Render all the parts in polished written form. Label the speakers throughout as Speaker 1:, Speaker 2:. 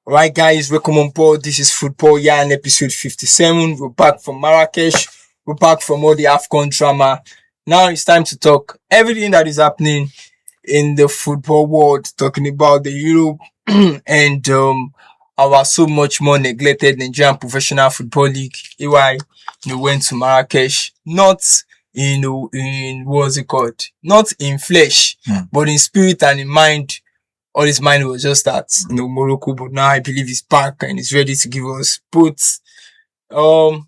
Speaker 1: Alright guys, welcome on board. This is Football Yarn episode 57. We're back from Marrakesh. We're back from all the AFCON drama. Now it's time to talk everything that is happening in the football world, talking about the Europe and our so much more neglected Nigerian Professional Football League. EY, went to Marrakesh, not in what's it called? Not in flesh, but in spirit and in mind. All his mind was just that, Morocco, but now I believe he's back and he's ready to give us both. And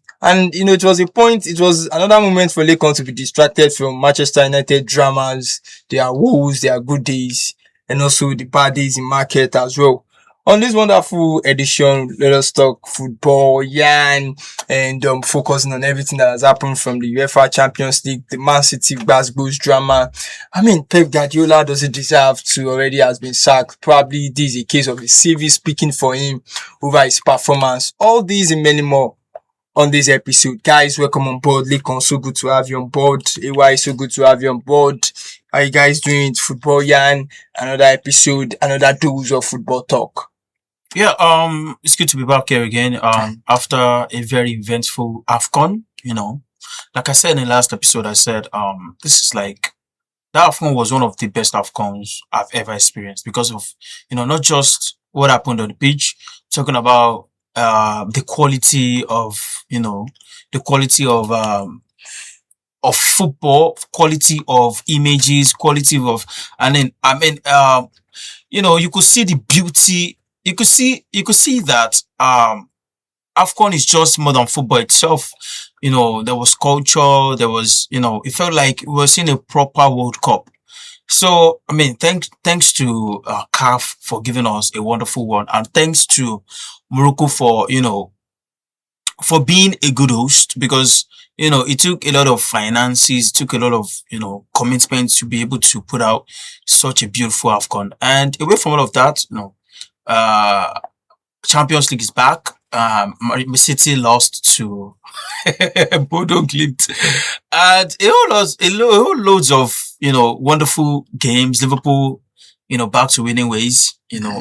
Speaker 1: it was another moment for Lekon to be distracted from Manchester United dramas, their woes, their good days, and also the bad days in market as well. On this wonderful edition, let us talk football, yarn, and focusing on everything that has happened from the UEFA Champions League, the Man City Glasgow's drama. I mean, Pep Guardiola doesn't deserve to already has been sacked. Probably this is a case of the CV speaking for him over his performance. All these and many more on this episode. Guys, welcome on board. Lekon, so good to have you on board. AY, so good to have you on board. How you guys doing? Football yarn, another episode, another dose of football talk.
Speaker 2: Yeah, it's good to be back here again, after a very eventful AFCON, Like I said in the last episode, I said, this is like, that AFCON was one of the best AFCONs I've ever experienced because of, not just what happened on the pitch, talking about, the quality of, football, quality of images, quality of, and then, you could see the beauty. You could see that, AFCON is just more than football itself. There was culture, there was, it felt like we were seeing a proper World Cup. So, thanks to, CAF for giving us a wonderful one. And thanks to Morocco for being a good host because, it took a lot of finances, took a lot of, commitment to be able to put out such a beautiful AFCON. And away from all of that, Champions League is back. City lost to Bodø Glimt, and a whole loads of wonderful games. Liverpool, back to winning ways.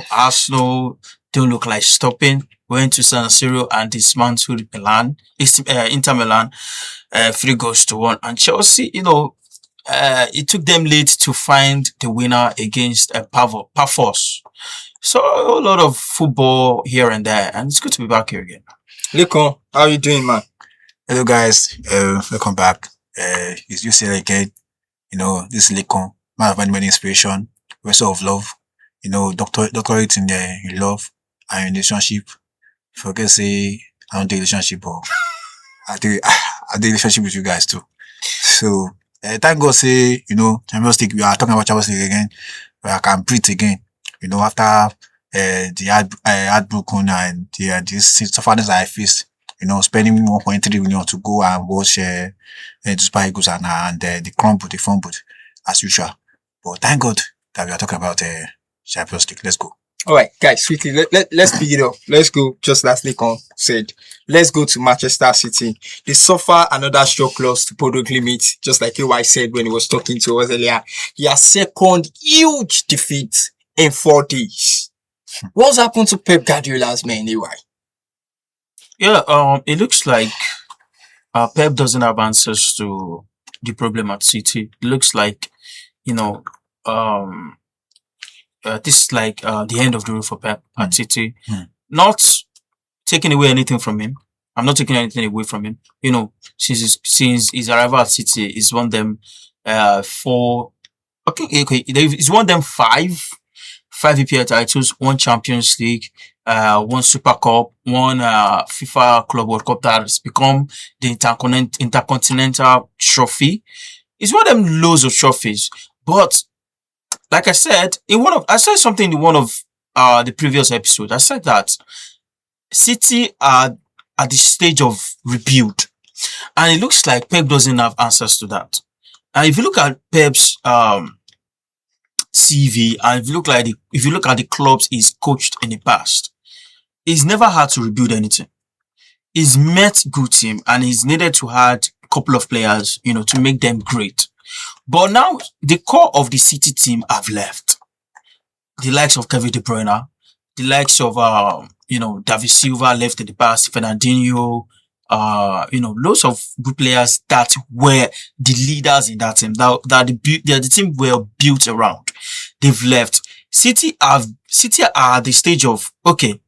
Speaker 2: Arsenal don't look like stopping. Went to San Siro and dismantled Inter Milan, 3-1, and Chelsea. It took them late to find the winner against Pafos. So a lot of football here and there, and it's good to be back here again.
Speaker 1: Lekon, how are you doing, man?
Speaker 3: Hello guys, welcome back. It's you say again, this is Lekon, man of many inspiration, vessel of love, doctorate in love and relationship. Forget say I don't do relationship, but I do relationship with you guys too. So thank God say, Champions League, we are talking about Champions League again, where I can breathe again. After the heartbroken and this suffering I faced, spending 1.3 million to go and watch the Super Eagles and the fumbled as usual. But thank God that we are talking about Champions League. Let's go.
Speaker 1: Alright, guys, quickly, let's pick it up. Let's go, just as Lekon said. Let's go to Manchester City. They suffer another shock loss to Bodø Glimt, just like AY said when he was talking to us earlier. Their second huge defeat in 4 days. What's happened to Pep Guardiola's men, AY?
Speaker 2: Yeah, it looks like Pep doesn't have answers to the problem at City. It looks like, this is like the end of the road for Pep at City. Not taking away anything from him. I'm not taking anything away from him. Since his arrival at City, he's won them he's won them five EPL titles, 1 Champions League, 1 Super Cup, 1 FIFA Club World Cup that has become the Intercontinental Trophy. He's won them loads of trophies. But like I said, I said something in one of the previous episodes. I said that City are at the stage of rebuild. And it looks like Pep doesn't have answers to that. And if you look at Pep's CV, and if you look at the clubs he's coached in the past, he's never had to rebuild anything. He's met good team and he's needed to add a couple of players, to make them great. But now the core of the City team have left. The likes of Kevin De Bruyne, the likes of, David Silva left in the past, Fernandinho, lots of good players that were the leaders in that team, that the team were built around. They've left. City are at the stage of, okay,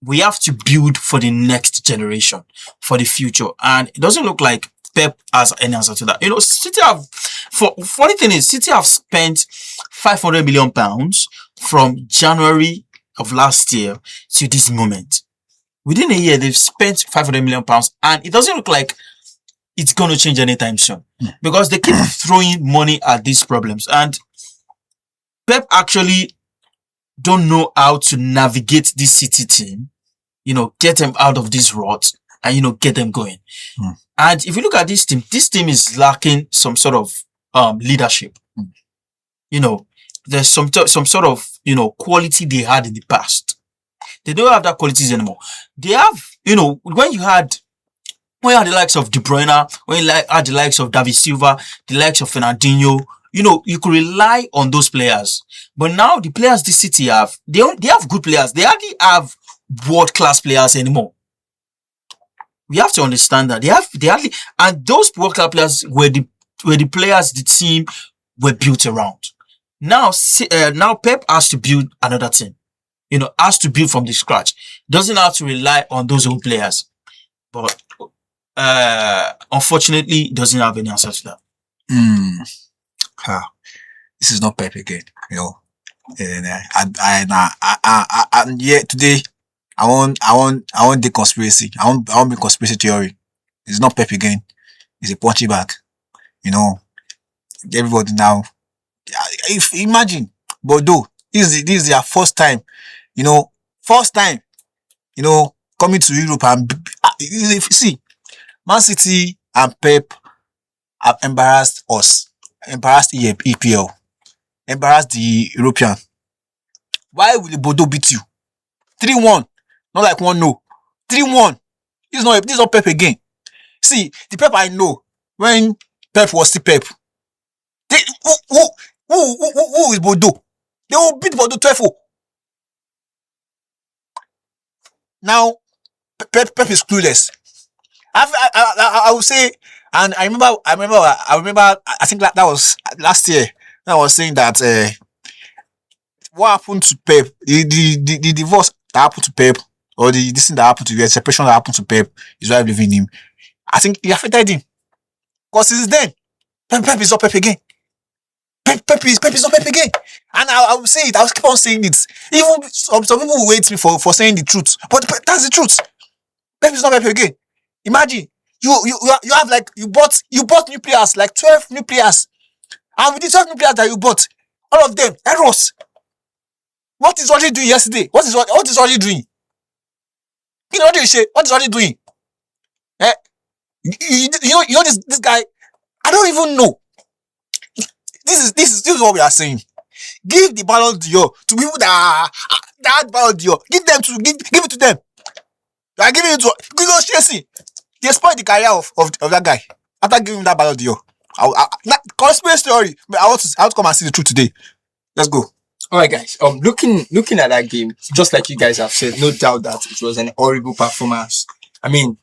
Speaker 2: we have to build for the next generation, for the future. And it doesn't look like Pep has any answer to that. City funny thing is, City have spent £500 million from January of last year to this moment. Within a year, they've spent £500 million, and it doesn't look like it's going to change anytime soon because they keep throwing money at these problems. And Pep actually don't know how to navigate this City team, get them out of this rut and, get them going. And if you look at this team is lacking some sort of leadership. There's some sort of, quality they had in the past. They don't have that qualities anymore. They have, when you had the likes of De Bruyne, when you had the likes of David Silva, the likes of Fernandinho, you could rely on those players. But now the players this City have, they have good players. They hardly have world-class players anymore. We have to understand that they hardly, and those world-class players were the players the team were built around. Now Pep has to build another team. Has to build from the scratch. Doesn't have to rely on those old players. But unfortunately, doesn't have any answer to that.
Speaker 3: This is not Pep again, And yeah, today I want the conspiracy. I want the conspiracy theory. It's not Pep again. It's a punchy bag. Everybody now. If imagine Bodø, this is their first time, coming to Europe, and see, Man City and Pep have embarrassed us, embarrassed EPL, embarrassed the European. Why will the Bodø beat you? 3-1, not like 1-0. 3-1. This is not Pep again. See, the Pep I know when Pep was still Pep. Who is Bodø? They will beat Bodø 12-0. Now, Pep is clueless. I would say, and I remember, I think that was last year. I was saying that, what happened to Pep, the divorce that happened to Pep, or this thing that happened to the separation that happened to Pep, is why leaving him. I think it affected him. Because since then, Pep is not Pep again. Pep is not Pep again. And I will say it. I will keep on saying it. Even some people will wait me for saying the truth. But that's the truth. Pep is not Pep again. Imagine you have you bought new players, like 12 new players. And with the 12 new players that you bought, all of them errors. What is Rodri doing yesterday? What is Rodri doing? What is Rodri doing? This guy, I don't even know. This is what we are saying. Give the Ballon d'Or to people that Ballon d'Or. Give it to them. You are giving it to Chelsea. They spoiled the career of that guy after giving him that Ballon d'Or. Conspiracy theory. I want to come and see the truth today. Let's go.
Speaker 1: All right, guys. Looking at that game, just like you guys have said, no doubt that it was an horrible performance. I mean,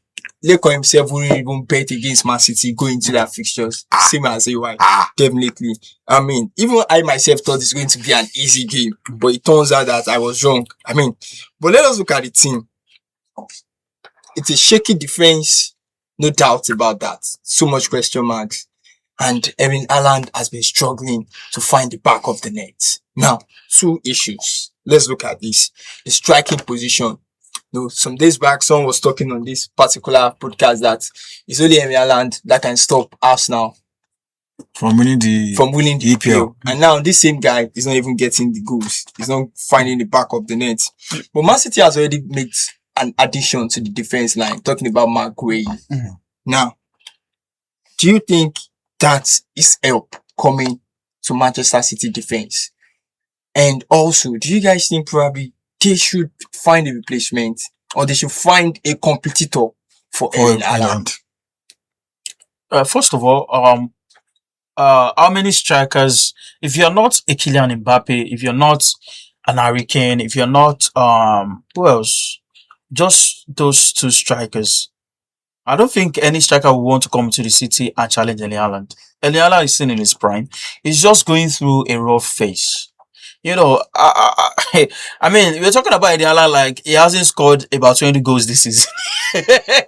Speaker 1: Leko himself wouldn't even bet against Man City going into that fixtures. Same as AY. Definitely. I mean, even I myself thought it's going to be an easy game, but it turns out that I was wrong. I mean, but let us look at the team. It's a shaky defense, no doubt about that. So much question marks. And Erling Haaland has been struggling to find the back of the net. Now, 2 issues. Let's look at this. The striking position. Some days back, someone was talking on this particular podcast that it's only Erling Haaland that can stop Arsenal
Speaker 3: from winning the
Speaker 1: EPL. And now this same guy is not even getting the goals. He's not finding the back of the net. But Man City has already made an addition to the defense line, talking about Mark Guehi. Now, do you think that is help coming to Manchester City defense? And also, do you guys think probably they should find a replacement, or they should find a competitor for Erling Haaland?
Speaker 2: First of all, how many strikers, if you're not a Kylian Mbappe, if you're not an hurricane, if you're not, who else? Just those two strikers. I don't think any striker will want to come to the city and challenge Erling Haaland. Erling Haaland is still in his prime. He's just going through a rough phase. You know, I mean, we're talking about Erling Haaland like he hasn't scored about 20 goals this season.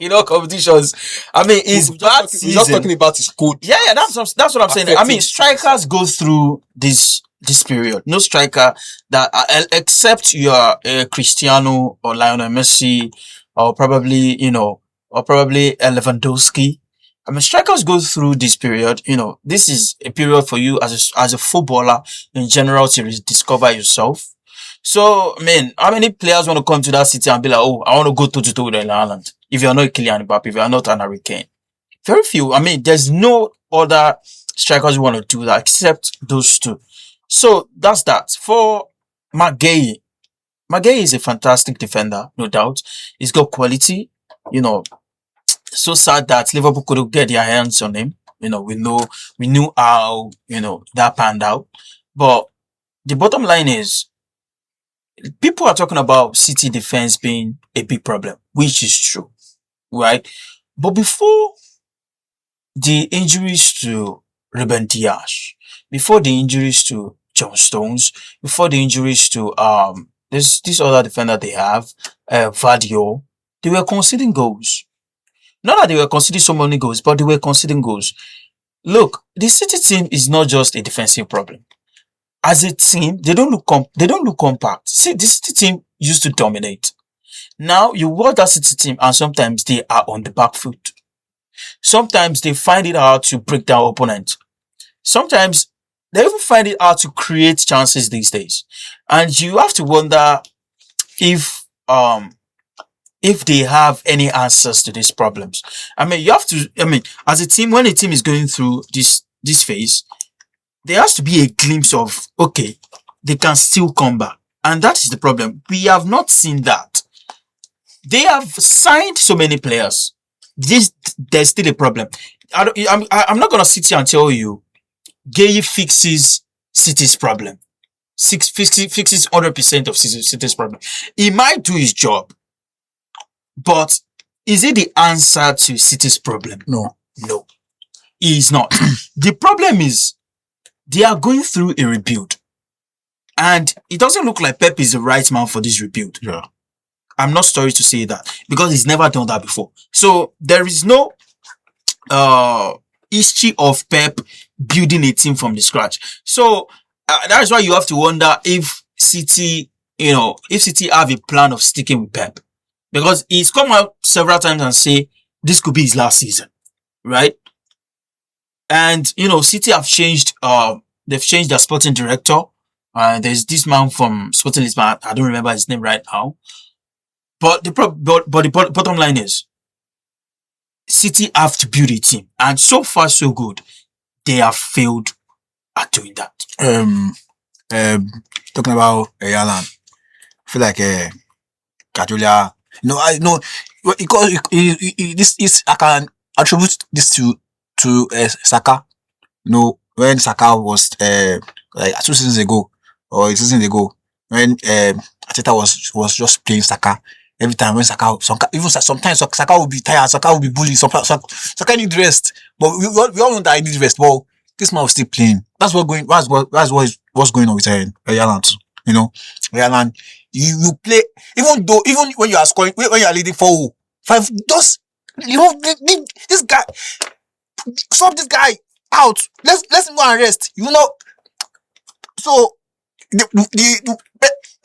Speaker 2: You know, competitions. I mean, his bad
Speaker 1: We're
Speaker 2: season.
Speaker 1: just talking about his good.
Speaker 2: Yeah, that's what I'm saying. I mean, strikers go through this period. No striker that, except you're Cristiano or Lionel Messi or probably, Lewandowski. I mean, strikers go through this period. You know, this is a period for you as a footballer in general to discover yourself. So, I mean, how many players want to come to that city and be like, oh, I want to go toe-to-toe with Erling Haaland? If you're not Kylian Mbappe, if you're not an Hurricane. Very few. I mean, there's no other strikers who want to do that except those two. So, that's that. For Maguire is a fantastic defender, no doubt. He's got quality. You know, so sad that Liverpool couldn't get their hands on him. You know, we knew how, that panned out. But the bottom line is, people are talking about City defense being a big problem, which is true, right? But before the injuries to Ruben Dias, before the injuries to John Stones, before the injuries to this other defender they have, Vadio, they were conceding goals. Not that they were conceding so many goals, but they were conceding goals. Look, the City team is not just a defensive problem. As a team, they don't look compact. See, the City team used to dominate. Now you watch that City team, and sometimes they are on the back foot. Sometimes they find it hard to break down opponents. Sometimes they even find it hard to create chances these days. And you have to wonder if they have any answers to these problems. I mean, as a team, when a team is going through this phase, there has to be a glimpse of, okay, they can still come back. And that is the problem. We have not seen that. They have signed so many players. There's still a problem. I'm not going to sit here and tell you, Gay fixes City's problem. Fixes 100% of City's problem. He might do his job. But is it the answer to City's problem?
Speaker 3: No.
Speaker 2: He is not. The problem is they are going through a rebuild. And it doesn't look like Pep is the right man for this rebuild.
Speaker 3: Yeah.
Speaker 2: I'm not sorry to say that because he's never done that before. So there is no history of Pep building a team from the scratch. So that is why you have to wonder if City have a plan of sticking with Pep. Because he's come out several times and say this could be his last season, right? And City have changed. They've changed their sporting director. There's this man from Sporting Lisbon. I don't remember his name right now. But the bottom line is, City have to build a team, and so far so good. They have failed at doing that.
Speaker 3: Talking about Haaland, I feel like Guardiola. I know because I can attribute this to Saka. When Saka was like 2 seasons ago or a season ago, when Arteta was just playing Saka. Every time when Saka, even sometimes Saka will be tired, Saka will be bullied, Saka need rest. But we all know that he needs rest. But this man was still playing. That's what's going on with Haaland too. Haaland, you play even when you are scoring, when you are leading 4-5, just this guy, sub this guy out. Let's him go and rest. So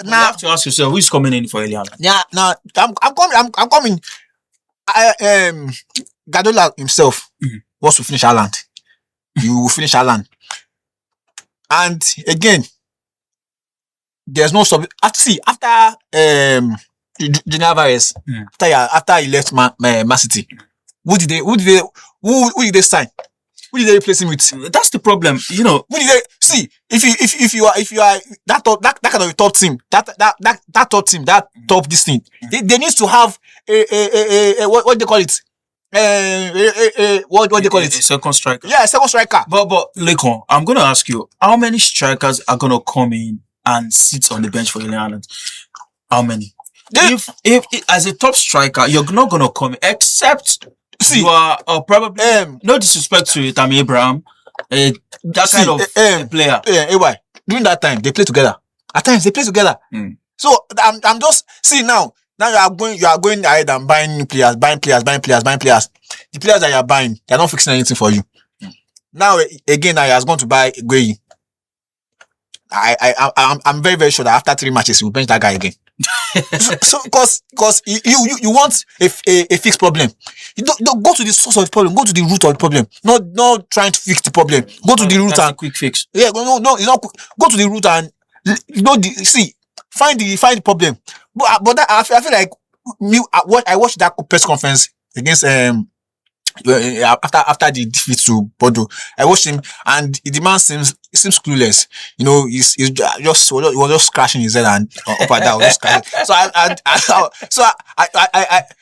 Speaker 2: You have to ask yourself, who's coming in for Haaland?
Speaker 3: Yeah, now I'm coming. Guardiola himself wants to finish Haaland. You will finish Haaland. And again, there's no sub. After Julian Alvarez, after he left Man City, who did they sign? Who did they replace him with?
Speaker 2: That's the problem.
Speaker 3: Who did they see? If you are that kind of a top team, that top team, that top this thing, they need to have a what they call it? What they call it?
Speaker 2: A second striker.
Speaker 3: Yeah, a second striker.
Speaker 2: But Lekon, I'm gonna ask you, how many strikers are gonna come in and sits on the bench for Erling Haaland? How many? If as a top striker, you're not gonna come except you are probably no disrespect to Tammy Abraham, that kind of player.
Speaker 3: AY, during that time they play together. At times they play together. So I'm just now you are going ahead and buying new players, buying players. The players that you are buying, they are not fixing anything for you. Now again, now he has gone to buy Gueye. I'm very, very sure that after 3 matches he will bench that guy again. so because you want a fixed problem. You don't go to the source of the problem, go to the root of the problem. Not trying to fix the problem. Go to the root and
Speaker 2: quick fix.
Speaker 3: Yeah, no, it's not quick. Go to the root and find the problem. But that, I feel like I watched that press conference against after the defeat to Bodø. I watched him and the man seems clueless. You know, he was just scratching his head and up and down. So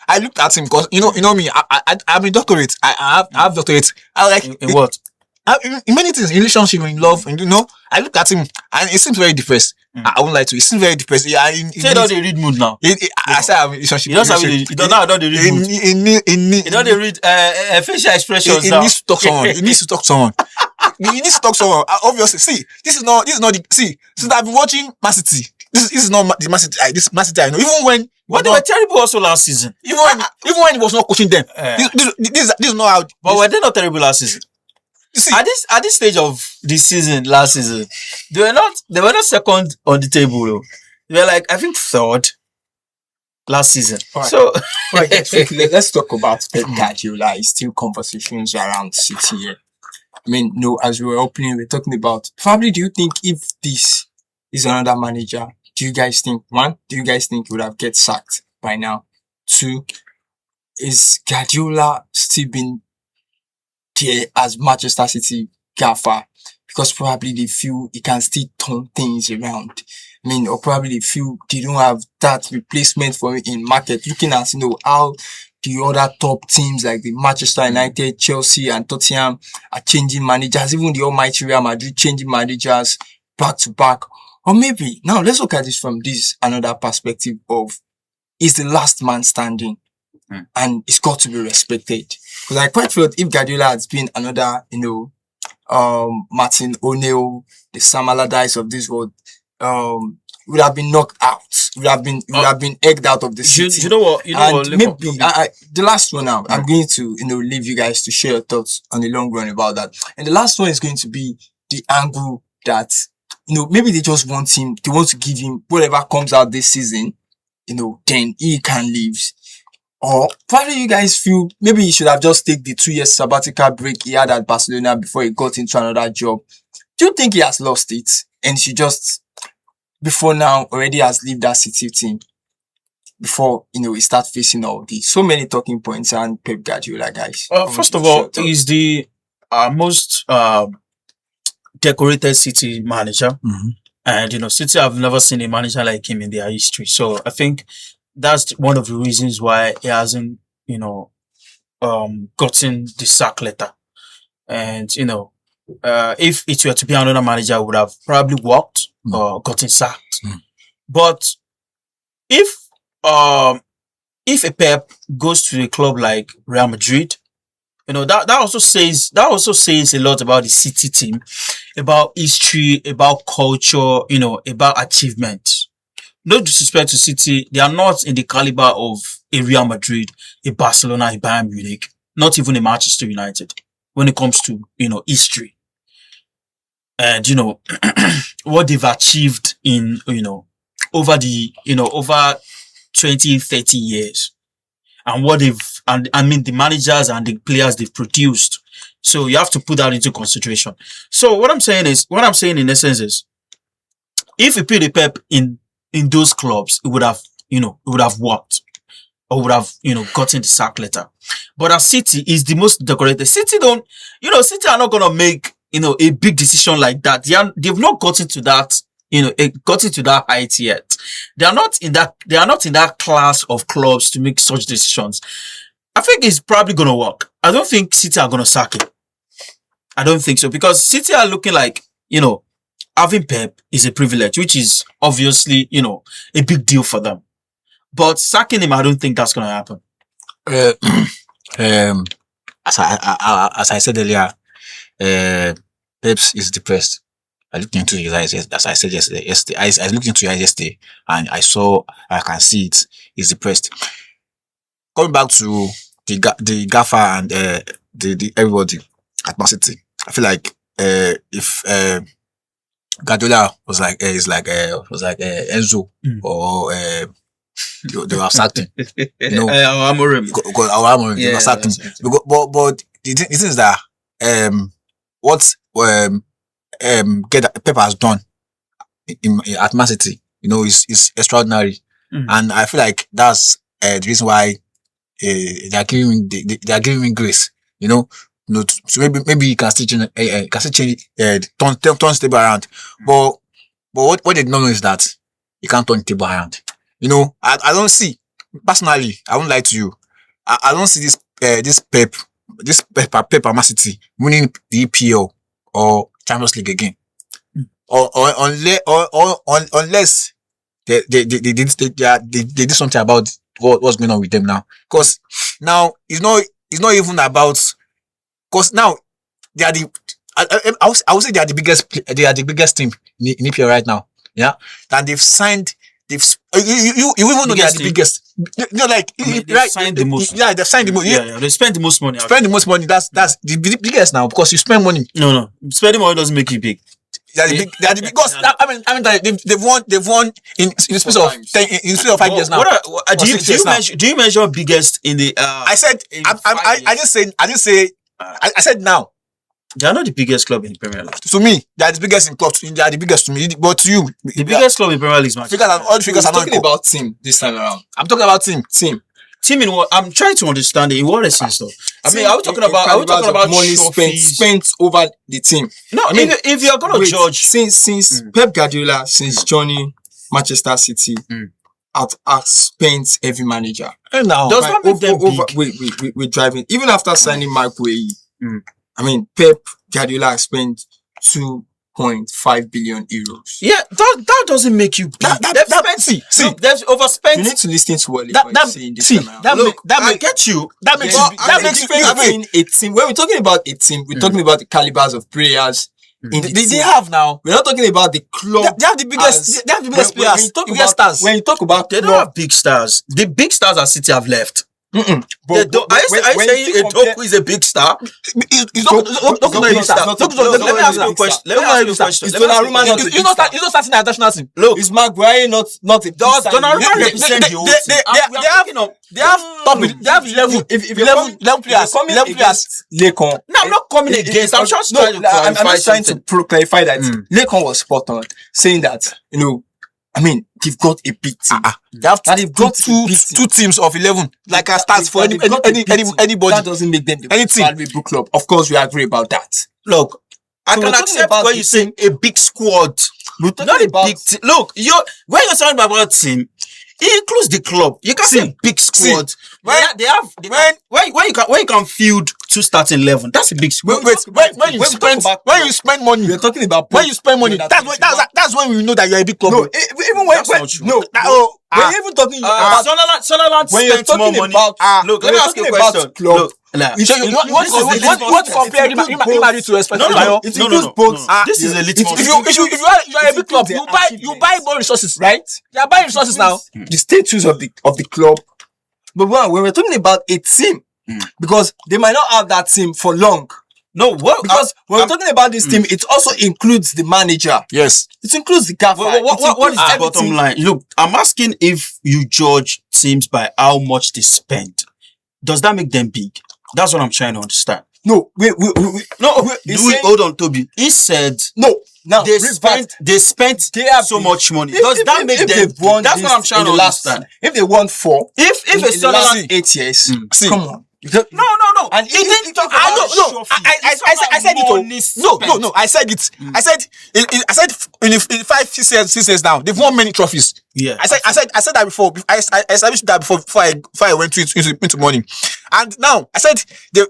Speaker 3: I looked at him because you know me. I'm a doctorate. I have doctorate. I like
Speaker 2: in what?
Speaker 3: In many things, in relationship, in love, and I looked at him and it seems very depressed. I won't lie to you. It seems very depressed. Yeah,
Speaker 2: say don't they read mood now.
Speaker 3: I said I have a relationship.
Speaker 2: You don't know how they read mood. You don't they read facial expressions now.
Speaker 3: He needs to talk to someone. He needs to talk to someone. He needs to talk to someone. Obviously, see, this is not the since I've been watching Man City. This is not the Man City. This Man City I know. Even when
Speaker 2: they were terrible also last season.
Speaker 3: Even when he was not coaching them. This is not how.
Speaker 2: But were they not terrible last season? See, at this stage of the season, last season, they were not second on the table though. They were like, I think third last season.
Speaker 1: Right.
Speaker 2: So
Speaker 1: let's talk about Pep Guardiola. It's still conversations around City here. I mean, no, as we were opening, we're talking about probably. Do you think if this is another manager, do you guys think he would have get sacked by now? 2, is Guardiola still been there as Manchester City gaffer because probably they feel he can still turn things around? I mean, or probably they feel they don't have that replacement for him in market. Looking at, how the other top teams like the Manchester United, Chelsea and Tottenham are changing managers, even the almighty Real Madrid changing managers back to back. Or maybe, now let's look at this from another perspective of, is the last man standing and it's got to be respected. Because I quite feel if Guardiola has been another, Martin O'Neill, the Sam Allardyce of this world, would have been knocked out. Would have been egged out of the city.
Speaker 2: You know what?
Speaker 1: Maybe the last one now, I'm going to, leave you guys to share your thoughts on the long run about that. And the last one is going to be the angle that, maybe they just want him, they want to give him whatever comes out this season, then he can leave. Or probably you guys feel maybe he should have just taken the 2 years sabbatical break he had at Barcelona before he got into another job. Do you think he has lost it and he just, before now, already has left that City team before, he start facing all these so many talking points and Pep Guardiola, guys?
Speaker 2: First of all, he's the most decorated City manager. And, City have never seen a manager like him in their history. So I think that's one of the reasons why he hasn't, gotten the sack letter. And, if it were to be another manager, I would have probably walked or gotten sacked. But if a Pep goes to a club like Real Madrid, that also says a lot about the City team, about history, about culture, about achievement. No disrespect to City, they are not in the caliber of a Real Madrid, a Barcelona, a Bayern Munich, not even a Manchester United when it comes to, history. And, what they've achieved in, over 20, 30 years. And the managers and the players they've produced. So you have to put that into consideration. So what I'm saying in essence is, if you put a Pep in those clubs, it would have worked. Or would have, gotten the sack letter. But as City is the most decorated. City City are not gonna make, a big decision like that. They've not gotten to that, gotten to that height yet. They are not in that class of clubs to make such decisions. I think it's probably gonna work. I don't think City are gonna sack him. I don't think so. Because City are looking like, having Pep is a privilege, which is obviously, a big deal for them. But sacking him, I don't think that's going to happen.
Speaker 3: As I said earlier, Pep is depressed. I looked into his eyes, as I said yesterday. I looked into his eyes yesterday, and I can see it. He's depressed. Coming back to the gaffer and the everybody at Man City, I feel like if Guardiola was like Enzo or they were sacked him.
Speaker 2: Amorim.
Speaker 3: They were sacked him. But the thing is that what Pep has done at Man City, is extraordinary, and I feel like that's the reason why they are giving him grace. So maybe he can still change, turn the table around. But what they don't know is that he can't turn the table around. I don't see, personally, I won't lie to you, I don't see this Pep at Man City winning the EPL or Champions League again, or unless they did something about what's going on with them now. Because now it's not even about, because now they are I would say they are the biggest team in EPL right now. Yeah, and they've you even know they are the biggest.
Speaker 2: They've signed the most.
Speaker 3: Yeah, they've signed the most.
Speaker 2: Yeah, they spend the most money.
Speaker 3: Spend the most money. That's the biggest now, because you spend money.
Speaker 2: No, spending money doesn't make you big.
Speaker 3: They are the big. Because they've won in the space of 5 years now.
Speaker 2: Do you measure biggest in the?
Speaker 3: I said now.
Speaker 2: They are not the biggest club in the Premier League.
Speaker 3: To me, they are the biggest in clubs. They are the biggest to me. But to you,
Speaker 2: the biggest club in the Premier League is Manchester.
Speaker 3: All the figures are not
Speaker 1: talking about team this time around.
Speaker 3: I'm talking about team.
Speaker 2: Team in what? I'm trying to understand it. In what sense, though? I mean, are we talking about
Speaker 1: money spent over the team?
Speaker 2: No, I mean, if you're gonna judge
Speaker 1: since Pep Guardiola, since joining Manchester City, has spent every manager.
Speaker 3: And now,
Speaker 2: does that make them big?
Speaker 1: We're driving. Even after signing Mark Guehi, I mean, Pep Guardiola has spent 2.5 billion euros.
Speaker 2: Yeah, that doesn't make you big. They've overspent.
Speaker 1: You need to listen to what saying this time around.
Speaker 2: I get you.
Speaker 3: That makes you
Speaker 1: a team. When we're talking about a team, we're talking about the calibers of players.
Speaker 3: They have now.
Speaker 1: We're not talking about the club.
Speaker 3: They have the biggest. They have the biggest players.
Speaker 1: When you talk about,
Speaker 2: they don't have big stars. The big stars at City have left.
Speaker 1: But
Speaker 2: are you saying Doku is a big star?
Speaker 3: He's not a big star. Let me ask you a question.
Speaker 1: Is Donnarumma not?
Speaker 3: He's not starting the national team.
Speaker 1: Look, is Maguire not a?
Speaker 2: Does Donnarumma represent the whole team?
Speaker 3: They have 11 players. 11 players.
Speaker 1: Lekon.
Speaker 2: No, I'm not coming against. I'm just trying to
Speaker 1: clarify that Lekon was spot on, saying that I mean, they've got a big team.
Speaker 3: They've got two teams of 11. Like a start for anybody.
Speaker 1: That doesn't make them the valuable club. Of course, we agree about that.
Speaker 2: Look, I can accept when you say a big squad. Not a big team. Look, when you're talking about team, it includes the club. You can say big squad. When you can field 2 starting 11, that's a big squad.
Speaker 3: When you spend money,
Speaker 1: we're talking about
Speaker 3: when you spend money. That's when we know that you're a big club.
Speaker 1: No, even when we're even talking about
Speaker 2: Sunderland spent more money. Look, let me ask you a question. Look,
Speaker 3: you want to compare Real Madrid to respect?
Speaker 2: No.
Speaker 3: This is a little. If you are a big club, you buy more resources, right? You are buying resources now.
Speaker 1: The status of the club. But when we're talking about a team, because they might not have that team for long.
Speaker 2: No,
Speaker 1: because when we're talking about this team, it also includes the manager.
Speaker 3: Yes.
Speaker 1: It includes the gaffer.
Speaker 2: What is the bottom line? Look, I'm asking if you judge teams by how much they spend. Does that make them big? That's what I'm trying to understand.
Speaker 1: No,
Speaker 2: hold on, Toby. He said
Speaker 1: no. Now
Speaker 2: they spent so much money. Does that make them big? That's what I'm trying to understand.
Speaker 1: If they won 4,
Speaker 2: if it's the last
Speaker 1: 8 years, come on.
Speaker 2: No.
Speaker 1: And
Speaker 2: he didn't talk about
Speaker 3: I said it. No. I said it. I said in 5 6 years now, they've won many trophies.
Speaker 2: Yeah.
Speaker 3: I said that before. I established that before I went into money. And now I said you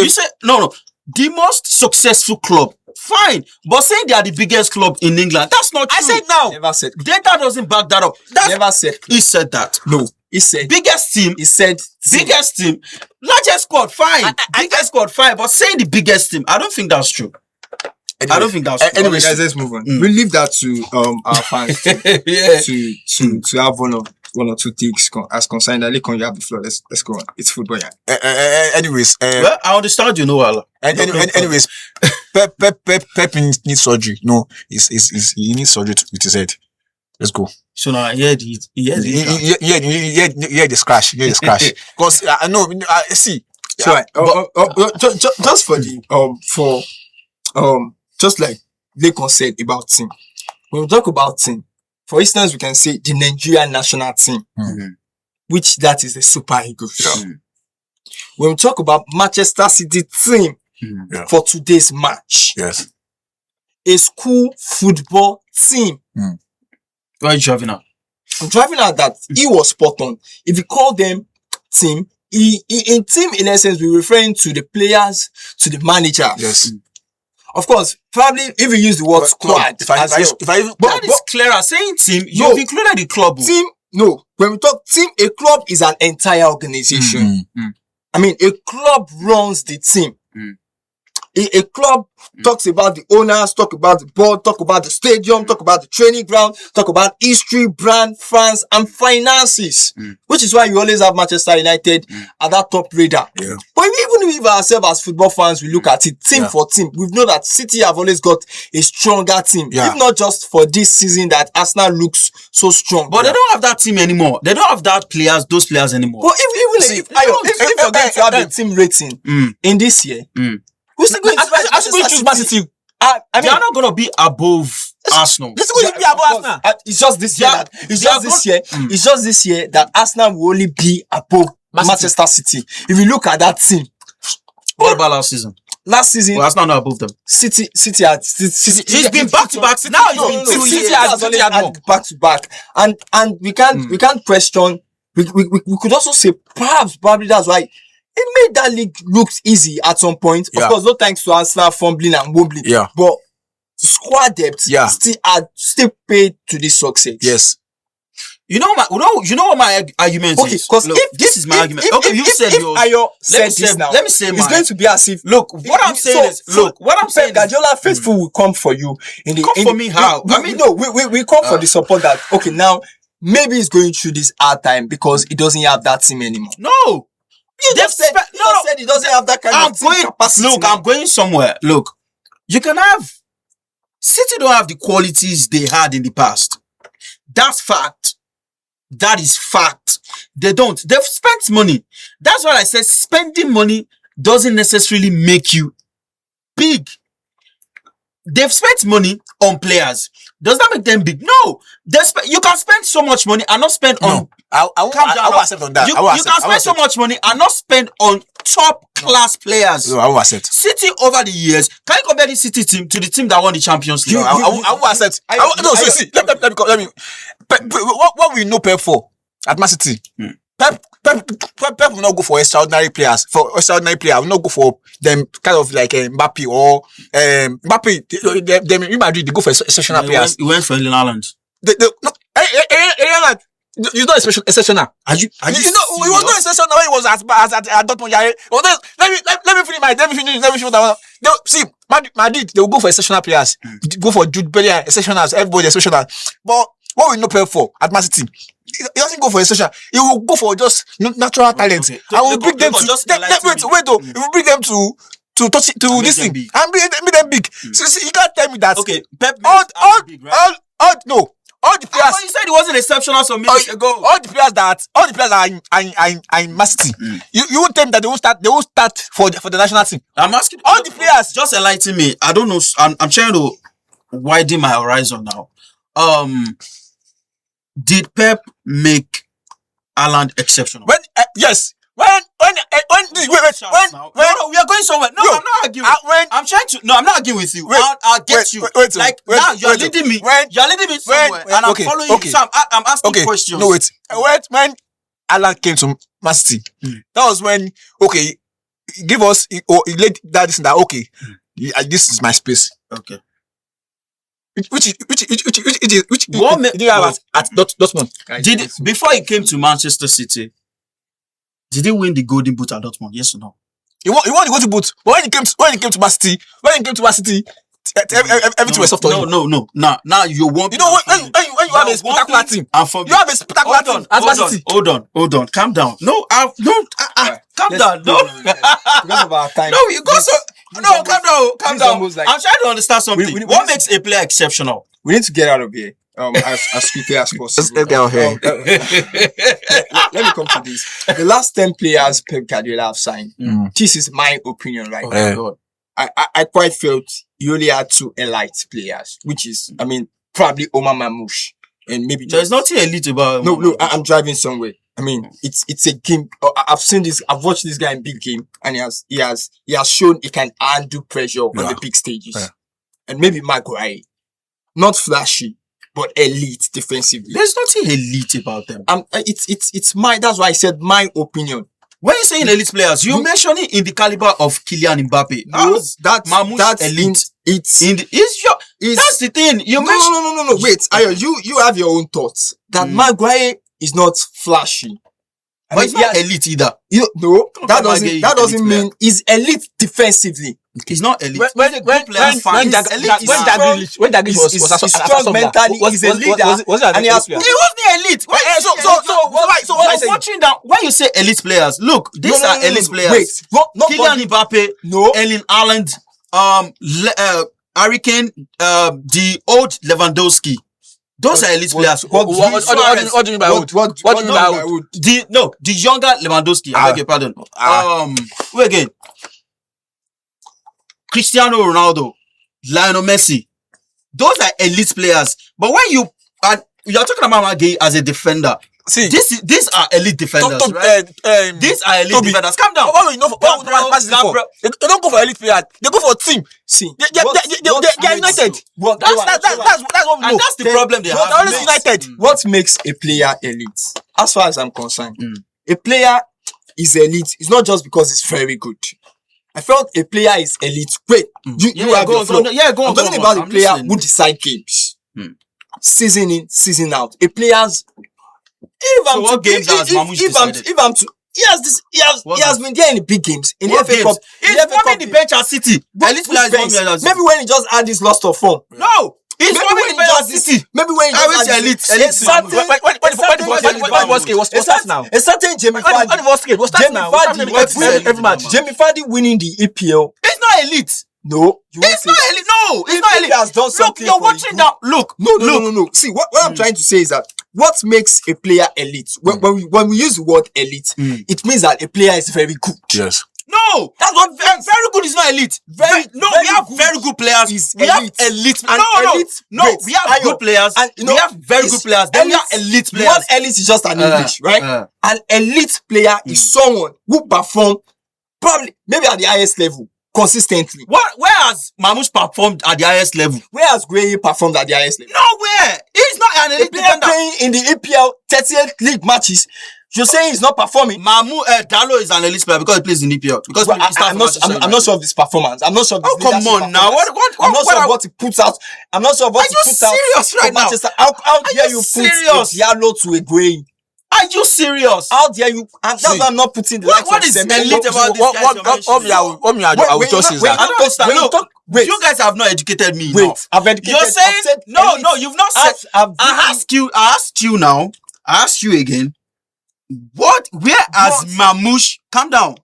Speaker 2: said no. The most successful club Fine. But saying they are the biggest club in England, that's not true.
Speaker 3: I said now.
Speaker 1: Never said.
Speaker 2: Data doesn't back that up.
Speaker 1: Never said.
Speaker 2: He said that.
Speaker 1: No. He said.
Speaker 2: Biggest team.
Speaker 1: He said.
Speaker 2: Biggest team. Largest squad, fine. Biggest squad, fine. But saying the biggest team, I don't think that's true.
Speaker 3: Anyway,
Speaker 2: I don't think that's true.
Speaker 1: Anyway, guys, let's move on. We leave that to our fans to have one or two things as concerned. Lekon, you have the floor. Let's go on. It's football, yeah.
Speaker 3: Anyways,
Speaker 2: well, I understand you know Allah.
Speaker 3: anyways, Pep needs surgery. No, he needs surgery with his head. Let's go.
Speaker 2: So now he had
Speaker 3: the scratch. Because I know. See.
Speaker 1: So just for the just like Lekon said about team. When we talk about team, for instance, we can say the Nigerian national team, which that is the Super Eagles. When we talk about Manchester City team for today's match,
Speaker 3: Yes.
Speaker 1: a school football team.
Speaker 2: Why are you driving out?
Speaker 1: I'm driving at that. He was spot on. If you call them team, in team, in essence, we're referring to the players, to the manager.
Speaker 3: Yes.
Speaker 1: Of course, probably if you use the word squad,
Speaker 3: If I
Speaker 2: But it's clearer. Saying team, you've included the club.
Speaker 1: Team, no. When we talk team, a club is an entire organization. I mean, a club runs the team. A club talks about the owners, talk about the board, talk about the stadium, talk about the training ground, talk about history, brand, fans, and finances. Which is why you always have Manchester United at that top radar.
Speaker 3: Yeah.
Speaker 1: But even if ourselves as football fans, we look at it team for team. We know that City have always got a stronger team.
Speaker 3: Yeah.
Speaker 1: If not just for this season that Arsenal looks so strong.
Speaker 2: But they don't have that team anymore. They don't have those players anymore.
Speaker 1: But if you're going to have a team rating in this year, who's still going to choose Man City? I mean,
Speaker 2: they are not going to be above Arsenal.
Speaker 3: This is going to be above Arsenal.
Speaker 1: It's just this year. It's just this year that Arsenal will only be above Manchester City. If you look at that team,
Speaker 2: What about last season?
Speaker 1: Last season,
Speaker 2: well, Arsenal not above them.
Speaker 1: City.
Speaker 2: It's been back to back. Now it's been 2 years.
Speaker 1: City has back to back, and we can't question. We could also say probably that's why it made that league look easy at some point. Of course, no thanks to Arsenal fumbling and wobbling.
Speaker 3: Yeah.
Speaker 1: But squad depth still paid to this success.
Speaker 3: Yes.
Speaker 2: You know what my argument is?
Speaker 1: Because
Speaker 2: this is my argument. Okay, you said yours. Let me say mine.
Speaker 1: It's going to be as if
Speaker 2: what I'm saying is
Speaker 1: Pep Guardiola faithful will come for you
Speaker 2: for me how?
Speaker 1: We come for the support that now maybe he's going through this hard time because he doesn't have that team anymore.
Speaker 2: No.
Speaker 1: You just said he doesn't have that kind of team capacity.
Speaker 2: Look, I'm going somewhere. Look, you can have City don't have the qualities they had in the past. That's fact. That is fact. They don't. They've spent money. That's why I said spending money doesn't necessarily make you big. They've spent money on players. Does that make them big? No. You can spend so much money and not spend on...
Speaker 3: I will accept on that.
Speaker 2: You can spend so much money and not spend on top class players.
Speaker 3: No, I will accept.
Speaker 2: City over the years, can you compare the City team to the team that won the Champions League?
Speaker 3: No, I will accept. Let me. What we know Pep for at Man City? Pep will not go for extraordinary players. For extraordinary player, will not go for them kind of like Mbappe or Mbappe. Them in Madrid, they go for exceptional players.
Speaker 2: He went for Ireland.
Speaker 3: Ireland. He's not exceptional. He was not exceptional when he was at Dortmund. Let me finish what I want. See, Madrid, they will go for exceptional players. Go for Jude Bellingham, exceptionals. Everybody exceptional. But what we know Pep for at Man City, he doesn't go for exceptional. He will go for just natural talent.
Speaker 2: Okay.
Speaker 3: I will bring them to He will bring them to this thing and make them big. So you can't tell me that.
Speaker 2: Okay, Pep
Speaker 3: all the players.
Speaker 2: You said he wasn't exceptional some minutes ago.
Speaker 3: All the players are in Man City. You won't tell me that they won't start for the national team.
Speaker 2: I'm asking
Speaker 3: all the players.
Speaker 2: Just enlighten me. I don't know. I'm trying to widen my horizon now. Did Pep make Haaland exceptional?
Speaker 3: Yes. When
Speaker 2: we are going somewhere. No, I'm not arguing. I'm not arguing with you. I'll get you. Now you're leading me. You're leading me somewhere, and I'm following you. So I'm asking questions.
Speaker 3: No, wait. When Haaland came to Man City, that was when he gave us. He laid that this and that. This is my space.
Speaker 2: Okay.
Speaker 3: Which
Speaker 2: What
Speaker 3: did you have at Dortmund?
Speaker 2: Before he came to Manchester City, did he win the Golden Boot at Dortmund? Yes or no?
Speaker 3: He won the Golden Boot. But when he came to Man City, everything was soft on him.
Speaker 2: No. Now you want.
Speaker 3: You know when you have a spectacular team, you have a spectacular team as Man City.
Speaker 2: Hold on. Calm down. Calm down. No.
Speaker 1: Because of our time.
Speaker 2: No, you go so. No, calm down.
Speaker 1: Like,
Speaker 2: I'm trying to understand something. What makes a player exceptional?
Speaker 1: We need to get out of here as quickly as possible.
Speaker 3: Let's get out of here.
Speaker 1: Let me come to this. The last 10 players Pep Guardiola have signed. This is my opinion, right?
Speaker 2: God.
Speaker 1: I quite felt he only had 2 elite players, which is, probably Omar Mamouche and maybe.
Speaker 2: There's nothing elite about.
Speaker 1: No, I'm driving somewhere. It's a game. I've seen this. I've watched this guy in big game, and he has shown he can handle pressure on the big stages.
Speaker 3: Yeah.
Speaker 1: And maybe Maguire, not flashy, but elite defensively.
Speaker 2: There's nothing elite about them.
Speaker 1: That's why I said my opinion.
Speaker 2: When you're saying elite players, you're mentioning in the caliber of Kylian Mbappe.
Speaker 1: No, that's
Speaker 2: elite.
Speaker 1: That's
Speaker 2: the thing. You mentioned.
Speaker 1: No. Wait, Ayo, you have your own thoughts. That Maguire is not flashy.
Speaker 2: But he's not elite either.
Speaker 1: That doesn't mean he's elite defensively.
Speaker 2: He's not elite.
Speaker 1: When Daglish was strong mentally, he's a leader, and he has.
Speaker 2: He wasn't elite. So watching that, when you say elite players, look, these are elite players.
Speaker 1: Wait,
Speaker 2: Kylian Mbappe, Erling Haaland, Harry Kane, the old Lewandowski. Those are elite players.
Speaker 1: What do you mean by old? What do you mean by old?
Speaker 2: The younger Lewandowski. I beg your pardon. Wait again. Cristiano Ronaldo, Lionel Messi. Those are elite players. But when you're talking about Magui as a defender, see, these are elite defenders, right? These are elite defenders. Calm down.
Speaker 3: They don't go for elite players. They go for team.
Speaker 1: See,
Speaker 3: they're united. That's what we know.
Speaker 2: And that's the problem they have.
Speaker 3: They're always united.
Speaker 1: What makes a player elite? As far as I'm concerned, a player is elite. It's not just because it's very good. I felt a player is elite. Wait, you have your flow. I'm talking about the player who decide games. Season in, season out. A player's. He has been there in the big games. In the FA Cup.
Speaker 2: He's warming the bench at City. Elite players.
Speaker 1: Maybe when he just had this lost of form.
Speaker 2: No! He's warming the bench at City.
Speaker 1: Maybe when he just had
Speaker 2: elite.
Speaker 3: A certain Jamie
Speaker 1: Vardy winning the EPL.
Speaker 2: It's not elite.
Speaker 1: No,
Speaker 2: it's not elite. No, it's not elite.
Speaker 1: Has done something.
Speaker 2: Look, you're watching now. Look.
Speaker 1: No. See, what I'm trying to say is that what makes a player elite? When we use the word elite, it means that a player is very good.
Speaker 3: Yes.
Speaker 2: No, that's not very good. Is not elite. We have very good players. We have elite. No. We have good players. We have very good players. Then we have elite players.
Speaker 1: What elite is just an English, right? An elite player is someone who perform probably maybe at the highest level. Consistently.
Speaker 2: Where has Mamouche performed at the highest level?
Speaker 1: Where has Gueye performed at the highest level?
Speaker 2: Nowhere. He's not an elite defender.
Speaker 1: Playing in the EPL 38 league matches. You're saying he's not performing.
Speaker 2: Dalo is an elite player because he plays in EPL. Because
Speaker 1: I'm not sure of his performance. I'm not sure of his
Speaker 2: come on now.
Speaker 1: I'm not sure of what he puts out. I'm not sure of what he puts out.
Speaker 2: Are you serious right now?
Speaker 1: How dare you put Diallo to a Gueye?
Speaker 2: Are you serious?
Speaker 1: How dare you? And that's why I'm not putting the likes of
Speaker 2: elite about this guy?
Speaker 3: I will just say that.
Speaker 2: I don't understand. Look, you guys have not educated me enough.
Speaker 1: I've educated.
Speaker 2: You're saying no. You've not said. I asked you now. I asked you again. Where has Mamouche? Calm down.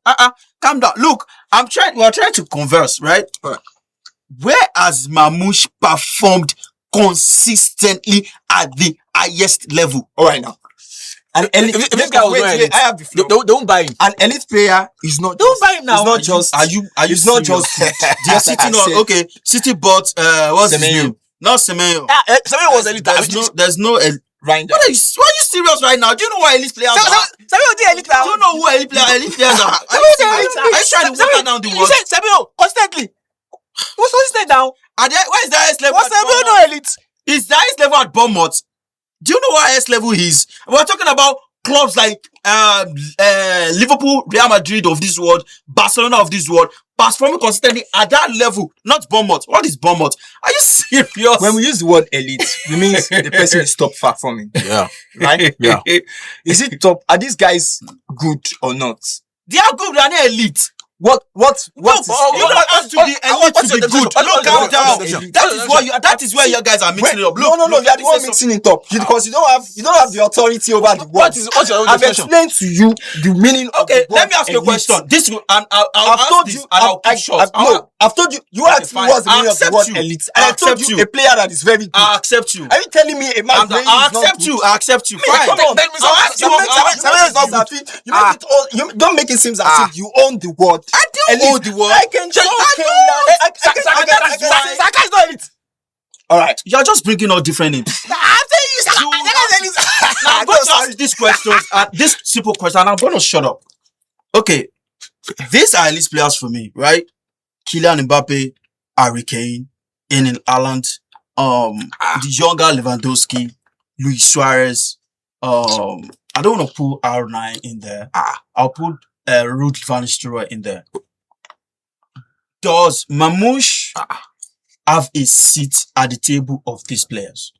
Speaker 2: Calm down. Look, we're trying to converse, right? Where has Mamouche performed consistently at the highest level?
Speaker 1: All right now.
Speaker 3: If this guy was elite,
Speaker 1: I have the flow.
Speaker 3: Don't buy him.
Speaker 1: An elite player is not.
Speaker 3: Don't buy him now.
Speaker 1: It's not just.
Speaker 2: Are you?
Speaker 1: It's not just.
Speaker 2: The City not okay. City bought what's his name? Not Semenyo.
Speaker 3: Semenyo was elite.
Speaker 2: There's no.
Speaker 1: Right now.
Speaker 2: Why are you serious right now? Do you know what elite players are?
Speaker 3: Semenyo did elite.
Speaker 2: Do you know who elite players are? Are you trying to water down the word?
Speaker 3: You said Semenyo constantly. What's consistent now?
Speaker 2: Where is the highest level?
Speaker 3: What's Semenyo no elite?
Speaker 2: Is the highest level at Bournemouth? Do you know what highest level is? We're talking about clubs like Liverpool, Real Madrid of this world, Barcelona of this world, performing consistently at that level. Not Bournemouth. What is Bournemouth? Are you serious?
Speaker 1: When we use the word elite, it means the person is top far from it.
Speaker 3: Yeah.
Speaker 1: Right?
Speaker 3: Yeah.
Speaker 1: Is it top? Are these guys good or not?
Speaker 2: They are good. They are not elite.
Speaker 1: What
Speaker 2: You don't have to be elite to be good. Look, calm down. That is where you guys are mixing it up. Look,
Speaker 1: no, you are the one mixing it up because you don't have the authority over the word.
Speaker 3: What's your
Speaker 1: I've
Speaker 3: definition?
Speaker 1: explained to you the meaning of the
Speaker 2: Okay,
Speaker 1: word
Speaker 2: let me ask you a
Speaker 1: elite.
Speaker 2: question. This I've told you, and I'll keep short.
Speaker 1: I've told you. You asked me
Speaker 2: fine.
Speaker 1: what's the meaning of the word
Speaker 2: Accept you.
Speaker 1: elite, and I told
Speaker 2: Accept
Speaker 1: you
Speaker 2: you.
Speaker 1: a player that is very good.
Speaker 2: I accept you.
Speaker 1: Are you telling me a man playing
Speaker 2: I
Speaker 1: is not
Speaker 2: accept
Speaker 1: good?
Speaker 2: you. I accept you. Fine.
Speaker 1: Come on.
Speaker 2: I'll ask you.
Speaker 1: You make it all. You don't make it seem as if you own the word.
Speaker 2: I do own the word.
Speaker 1: I can just.
Speaker 3: Saka is not elite.
Speaker 1: All right.
Speaker 2: You're just bringing out different names. Now I'm going to ask these questions, this simple question, and I'm going to shut up. Okay, these are elite players for me, right? Kylian Mbappe, Harry Kane, Erling Haaland, the younger Lewandowski, Luis Suarez. I don't want to put R9 in there. I'll put Ruud van Nistelrooy in there. Does Mamouche have a seat at the table of these players?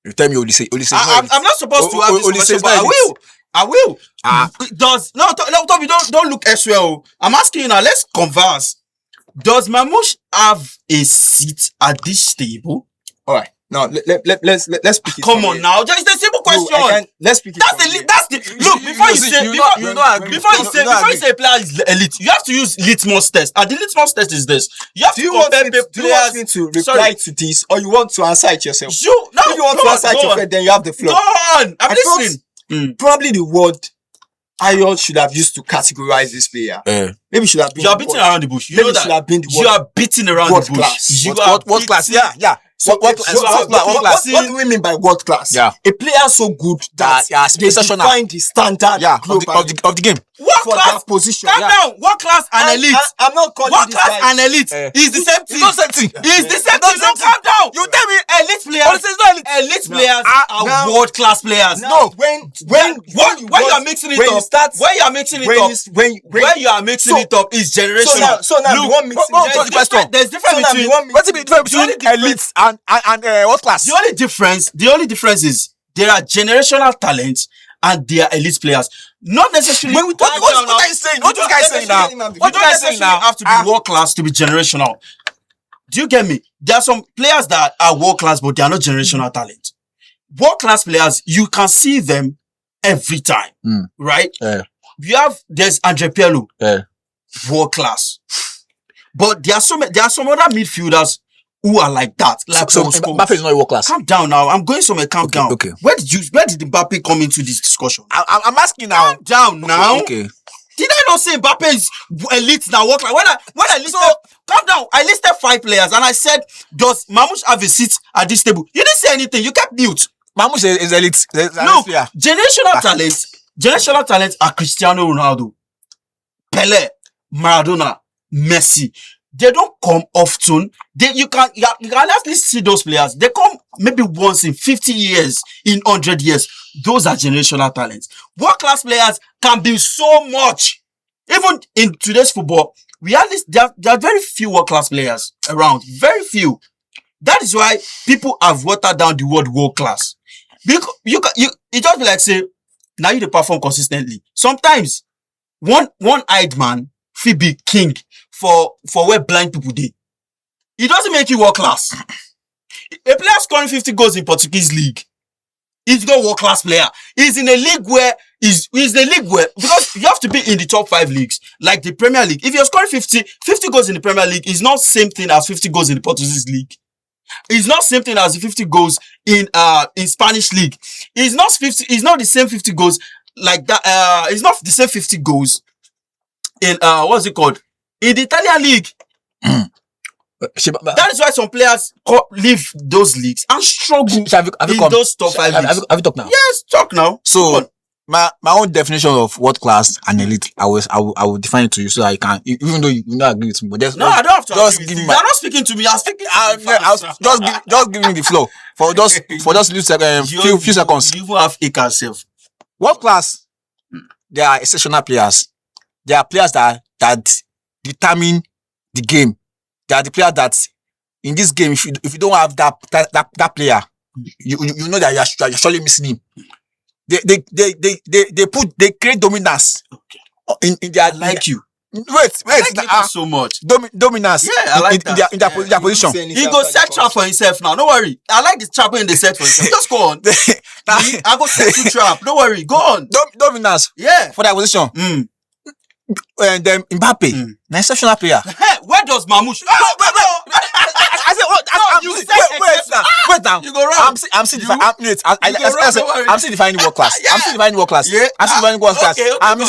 Speaker 3: You tell me Olise.
Speaker 2: I'm not supposed to have this question, but I will. Does don't look elsewhere. I'm asking you now. Let's converse. Does Mamouche have a seat at this table?
Speaker 1: All right. Now let's pick it.
Speaker 2: Come on now, just a simple question.
Speaker 1: Let's pick it.
Speaker 2: That's the look. Before you say a player is elite, you have to use litmus test. And the litmus test is this: you have
Speaker 1: Do
Speaker 2: to
Speaker 1: you want
Speaker 2: compare
Speaker 1: me to reply to this, or you want to answer it yourself?
Speaker 2: If
Speaker 1: If you want to answer it yourself, then you have the floor.
Speaker 2: Go on, I'm listening.
Speaker 1: Probably the word Ayo should have used to categorize this player. Maybe should have been.
Speaker 2: You are beating around the bush. You know that. You are beating around the bush.
Speaker 3: What class? Yeah.
Speaker 1: So
Speaker 3: What class?
Speaker 1: What do we mean by world class?
Speaker 3: Yeah.
Speaker 1: A player so good that they define the standard
Speaker 3: of the game.
Speaker 2: What
Speaker 1: for
Speaker 2: class?
Speaker 1: that position.
Speaker 2: Calm down. What class and elite?
Speaker 1: I'm not calling
Speaker 2: What
Speaker 1: this
Speaker 2: class
Speaker 1: guy.
Speaker 2: and elite is the same thing.
Speaker 3: It's not the same thing.
Speaker 2: It's the same thing. Don't calm down.
Speaker 3: You tell me
Speaker 2: Elite players. Elite players are world class players.
Speaker 1: No, when
Speaker 2: you are mixing it up, when you are mixing it up is generational.
Speaker 1: So now you want mixing.
Speaker 2: There's difference between
Speaker 3: what's the difference between elite and what class?
Speaker 2: the only difference is there are generational talents and they are elite players. Not necessarily.
Speaker 3: What are you saying? What are you guys saying now?
Speaker 2: What do you guys saying now? Have to be world class to be generational. Do you get me? There are some players that are world class, but they are not generational talent. World class players, you can see them every time, right? There's Andre Pirlo, world class, but there are some other midfielders who are like that. Like
Speaker 3: So Mbappe is not a world class.
Speaker 2: Calm down now. I'm going somewhere. Calm down.
Speaker 3: Okay.
Speaker 2: Where did Mbappe come into this discussion?
Speaker 3: I'm asking now.
Speaker 2: Calm down now.
Speaker 3: Okay.
Speaker 2: Did I not say Mbappe is elite now? Work like when I listed, calm down. I listed 5 players and I said, does Mamouche have a seat at this table? You didn't say anything. You kept mute.
Speaker 3: Mamouche is elite.
Speaker 2: No, generational talents are Cristiano Ronaldo, Pelé, Maradona, Messi. They don't come often. You can actually see those players. They come maybe once in 50 years, in 100 years. Those are generational talents. World class players can be so much. Even in today's football, there are very few world class players around. Very few. That is why people have watered down the word world class. Because it just be like say, now you perform consistently. Sometimes one-eyed man will be king for where blind people dey. It doesn't make you world class. A player scoring 50 goals in Portuguese league is not world class player. He's in a league where because you have to be in the top 5 leagues, like the Premier League. If you're scoring 50 goals in the Premier League, it's not same thing as 50 goals in the Portuguese league. It's not same thing as the 50 goals in Spanish league. It's not the same 50 goals like that. It's not the same 50 goals in what's it called? In the Italian league. That is why some players leave those leagues and struggle in those top 5 leagues.
Speaker 3: Have you talked now?
Speaker 2: Yes, talk now.
Speaker 3: So my own definition of world class and elite, I will define it to you so that you can, even though you not agree with me, but
Speaker 2: I don't have to
Speaker 3: just
Speaker 2: agree
Speaker 3: give
Speaker 2: with
Speaker 3: me
Speaker 2: you. You're not speaking to me. You're speaking to me.
Speaker 3: just give me the flow for just few seconds.
Speaker 2: You even have acre self.
Speaker 3: World class They are exceptional players. They are players that determine the game. They are the players that in this game, if you don't have that player, you know that you're surely missing him. They create dominance in their
Speaker 2: you.
Speaker 3: Wait,
Speaker 2: I like that so much.
Speaker 3: Dominance.
Speaker 2: Yeah, I like that.
Speaker 3: In their position.
Speaker 2: He go set trap for himself now. Don't worry. I like the trap in the set for himself. Just go on. I go set you trap. Don't worry. Go on.
Speaker 3: Dominance.
Speaker 2: Yeah.
Speaker 3: For their position. And then Mbappe, an exceptional player.
Speaker 2: Hey, where does Mamouche?
Speaker 3: I said, wait now.
Speaker 2: You go wrong.
Speaker 3: I'm still defining world class.
Speaker 2: Yeah.
Speaker 3: I'm still defining world class.
Speaker 2: Yeah.
Speaker 3: I'm still defining world class.
Speaker 2: Okay,
Speaker 3: I'm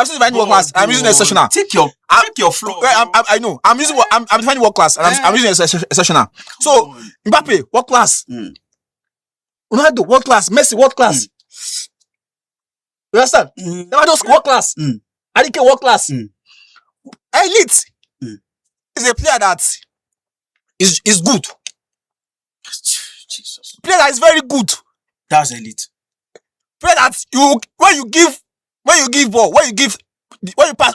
Speaker 3: still defining world class. I'm using exceptional.
Speaker 2: Take your floor.
Speaker 3: I know. I'm defining world class and I'm using exceptional. So Mbappe, world class. Ronaldo, world class. Messi, world class. You understand? Never just world class. Alike, world class. Elite is a player that is good.
Speaker 2: Jesus.
Speaker 3: Player that is very good.
Speaker 2: That's elite.
Speaker 3: Player that when you give ball, when you pass,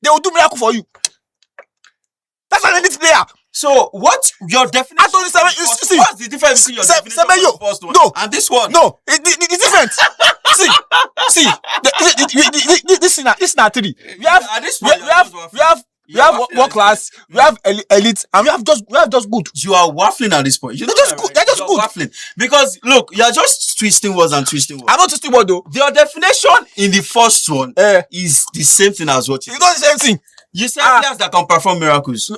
Speaker 3: they will do miracle for you. That's an elite player.
Speaker 2: So what's your definition?
Speaker 3: I told you, see,
Speaker 2: what's the difference between your definition of the first one and this one?
Speaker 3: No, it's different. This is not three. We have world class, we have elite, and we have just good.
Speaker 2: You are waffling at this point.
Speaker 3: They're just good. They're just good.
Speaker 2: Waffling. Because look, you are just twisting words and twisting words.
Speaker 3: I'm not twisting words though.
Speaker 2: Your definition in the first one is the same thing as what you
Speaker 3: it's not the same thing.
Speaker 2: You say players that can perform miracles.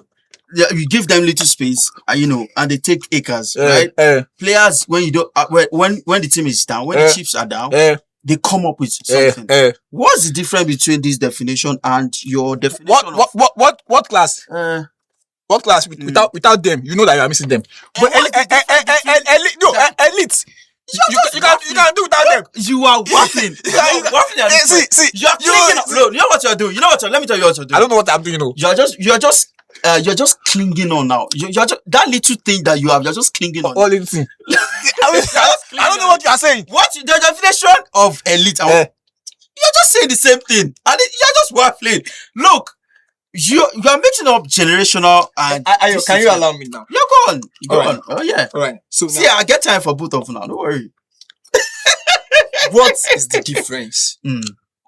Speaker 2: Yeah, you give them little space, and they take acres, right? Players when you don't, when the team is down, when the chips are down, they come up with something. What's the difference between this definition and your definition?
Speaker 3: What class? What class? Without them, you know that you are missing them. But elite. You can do without them.
Speaker 2: You are waffling. You are clinging on. No, you know what you're doing. Let me tell you what you're doing.
Speaker 3: I don't know what I'm doing.
Speaker 2: You're just clinging on now. You're just that little thing that you have. You're just clinging on.
Speaker 3: All little thing. I don't know what you are saying.
Speaker 2: What the definition of elite? You're just saying the same thing, and you're just waffling. Look, you are mixing up generational and.
Speaker 3: Can you allow me now?
Speaker 2: Yeah, go on. Go on. Oh yeah.
Speaker 3: All right. So
Speaker 2: see, I get time for both of you now. Don't worry.
Speaker 1: What is the difference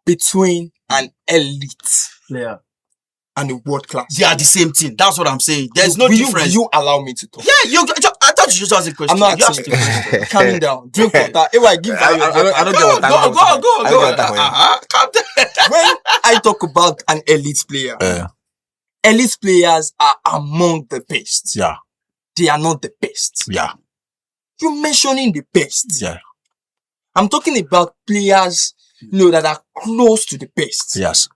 Speaker 1: between an elite
Speaker 2: player
Speaker 1: and a world class?
Speaker 2: They are the same thing. That's what I'm saying. There's no difference.
Speaker 1: Will you allow me to talk?
Speaker 2: Yeah, I thought you just asked a question.
Speaker 1: I'm not asking you. Calm down. Drink water. If I give
Speaker 3: I don't get what I'm
Speaker 2: Go. Calm down.
Speaker 1: When I talk about an elite player, elite players are among the best.
Speaker 3: Yeah.
Speaker 1: They are not the best.
Speaker 3: Yeah.
Speaker 1: You're mentioning the best.
Speaker 3: Yeah.
Speaker 1: I'm talking about players, that are close to the best.
Speaker 3: Yes.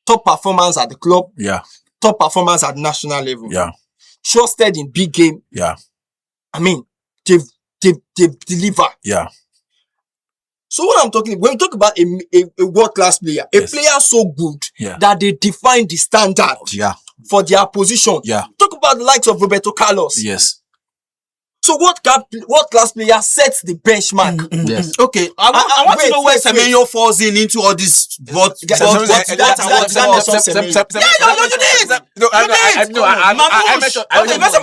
Speaker 1: Top performance at the club.
Speaker 3: Yeah.
Speaker 1: Top performance at national level.
Speaker 3: Yeah.
Speaker 1: Trusted in big game.
Speaker 3: Yeah.
Speaker 1: I mean, they deliver.
Speaker 3: Yeah.
Speaker 1: So what I'm talking, when we talk about a world-class player, a player so good that they define the standard for their position.
Speaker 3: Yeah.
Speaker 1: Talk about the likes of Roberto Carlos.
Speaker 3: Yes.
Speaker 1: So what class player sets the benchmark?
Speaker 3: Yes.
Speaker 2: Okay. I want to know where Semenyo falls into all this. What? Yeah, you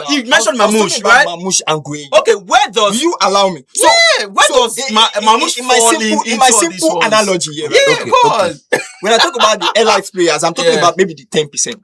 Speaker 2: did. You mentioned Mamouche, right?
Speaker 1: Mamouche and Gueye.
Speaker 2: Okay, where does
Speaker 1: you allow me?
Speaker 2: So, where does Mamouche fall in my
Speaker 1: simple analogy here?
Speaker 2: Yeah,
Speaker 1: okay,
Speaker 2: go on.
Speaker 1: When I talk about the elite players, I'm talking about maybe the 10%.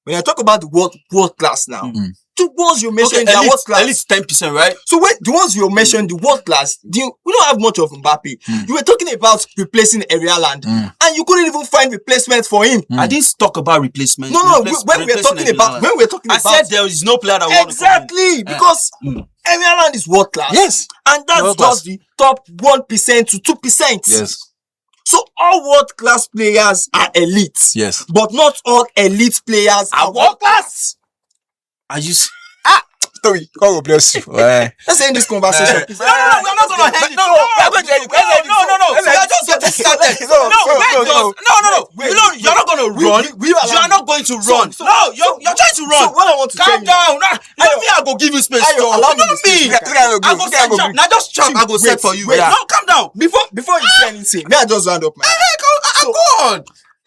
Speaker 1: When I talk about the world class now, the ones you mentioned,
Speaker 2: okay,
Speaker 1: the world class,
Speaker 2: at least 10%, right?
Speaker 1: So when the ones you mentioned, the world class, we don't have much of Mbappe. You were talking about replacing Arialand, and you couldn't even find replacement for him.
Speaker 2: I didn't talk about replacement.
Speaker 1: No. When we're talking about, I
Speaker 2: said there is no player that
Speaker 1: exactly because Arialand is world class.
Speaker 3: Yes,
Speaker 1: and that's just the top 1% to 2%.
Speaker 3: Yes.
Speaker 1: So all world class players are elite.
Speaker 3: Yes.
Speaker 1: But not all elite players are world class.
Speaker 2: Are you?
Speaker 3: Sorry, God will bless you.
Speaker 1: Let's end this conversation.
Speaker 2: No, we're not going to end it. No. We are just getting started. No. You're not going to to run. You are not going to run. No, you're trying to run.
Speaker 1: So what I want to
Speaker 2: calm down. I go give you space.
Speaker 1: Allow me.
Speaker 2: I go set trap. Now just trap. I go set for you. No, calm down.
Speaker 1: Before you say anything, may I just round up my.
Speaker 2: Go on.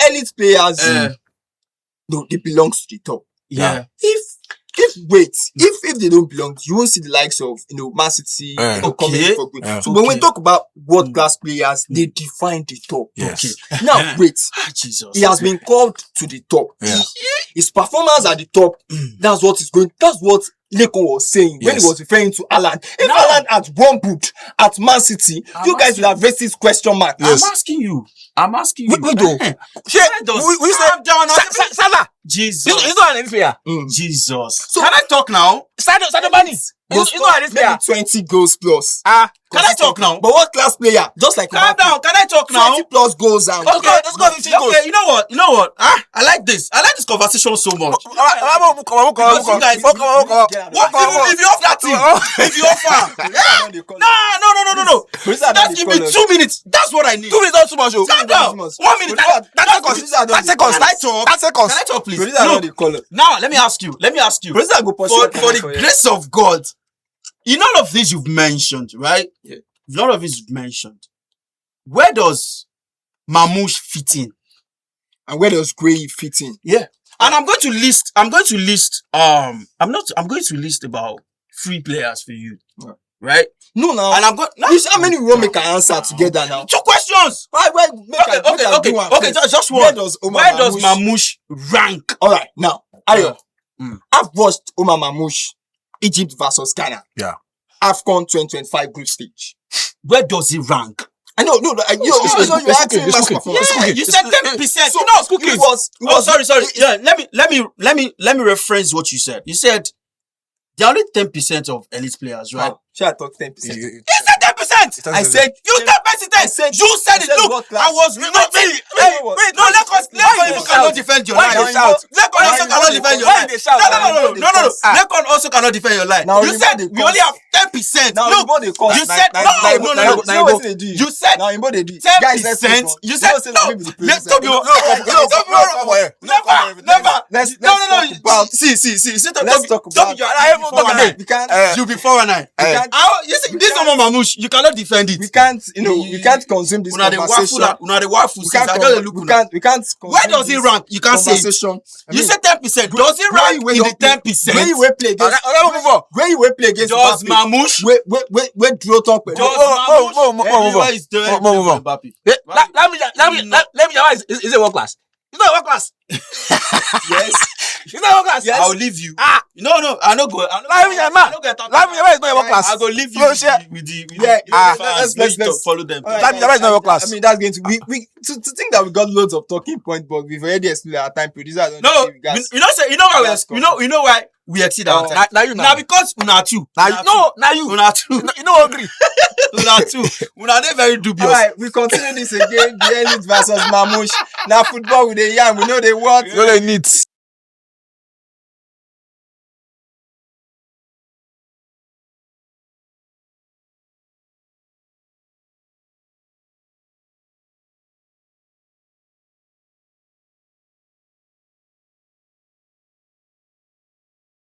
Speaker 1: Elite players, they belong to the top.
Speaker 2: Yeah.
Speaker 1: If they don't belong, you won't see the likes of Man City coming for good. So when we talk about world class players, they define the top.
Speaker 3: Yes.
Speaker 1: Okay. Now
Speaker 2: Jesus.
Speaker 1: he has been called to the top.
Speaker 3: Yeah.
Speaker 1: His performance at the top, that's what Leko was saying when he was referring to Haaland. If Haaland had one boot at Man City, you guys would have raised this question mark.
Speaker 2: Yes. I'm asking you.
Speaker 1: We do. We
Speaker 2: calm down.
Speaker 1: Salah.
Speaker 2: Jesus.
Speaker 1: He's not an player.
Speaker 2: Jesus. So can I talk now?
Speaker 1: Sadio Mane. He's not an player. 20 goals plus.
Speaker 2: Can I talk now?
Speaker 1: But what class player? Just like
Speaker 2: calm down. Can I talk now?
Speaker 1: 20 plus goals and
Speaker 2: let's go 15 goals. Okay, you know what? I like this. I like this conversation so much.
Speaker 1: Come on.
Speaker 2: If you off that team, if you offer. No. Just give me 2 minutes. That's what I need.
Speaker 1: 2 minutes not too much.
Speaker 2: Calm down. 1 minute. 30 seconds. Can I talk, please? Look, now let me ask you. For the grace of God, in all of this you've mentioned, right?
Speaker 1: Yeah.
Speaker 2: In all of this you've mentioned, where does Mamouche fit in?
Speaker 1: And where does Gray fit in?
Speaker 2: Yeah. And I'm going to list about 3 players for you. Right?
Speaker 1: No, now.
Speaker 2: And I'm going.
Speaker 1: You see how many we won't make an answer together now?
Speaker 2: 2 questions. Okay. Just one. Where does Mamouche rank?
Speaker 1: All right, now, Ayo. I've watched Omar Mamouche, Egypt versus Ghana.
Speaker 3: Yeah.
Speaker 1: AFCON 2025 group stage.
Speaker 2: Where does he rank?
Speaker 1: I know, you're asking me performance.
Speaker 2: Yeah, you said 10%.
Speaker 1: So,
Speaker 2: it was. Sorry. Yeah, let me rephrase what you said. You said there are only 10% of elite players, right?
Speaker 1: Sure, I thought 10%.
Speaker 2: You said 10%. I said you 10%. You said it. Look, I was not really. Wait, no, Lekon cannot defend your line. Lekon also cannot defend your line. No. Lekon also cannot defend your line. You said we only have 10%. Look, you said no. You said 10%. You said no. Let's talk about. See.
Speaker 1: Let's talk about.
Speaker 2: You'll be 4-9. This Omar Mamouche, you cannot defend it.
Speaker 1: We can't consume this conversation. We can't.
Speaker 2: Where does he rank? You can't say it. You said 10%. Does he rank in the 10%?
Speaker 1: Where you will play against? Where you will play against?
Speaker 2: Does Mamouche?
Speaker 1: Where draw talk?
Speaker 2: Does Mamouche?
Speaker 1: Let me know. Is it world class? It's not world class. Yes. It's not world class. Yes.
Speaker 2: I'll leave you. No, I don't go.
Speaker 1: It's not world class.
Speaker 2: I'll go leave you with the let's follow them.
Speaker 1: It's not world class. I mean, that's going to to think that we got loads of talking points, but we've already exceeded our time. Producer, you
Speaker 2: know why we exceed our time. Now because una two. You know agree. Una they very dubious.
Speaker 1: All right, we continue this again. The elite versus Mamouche. Now football with the young, we know they what.
Speaker 3: No, they need.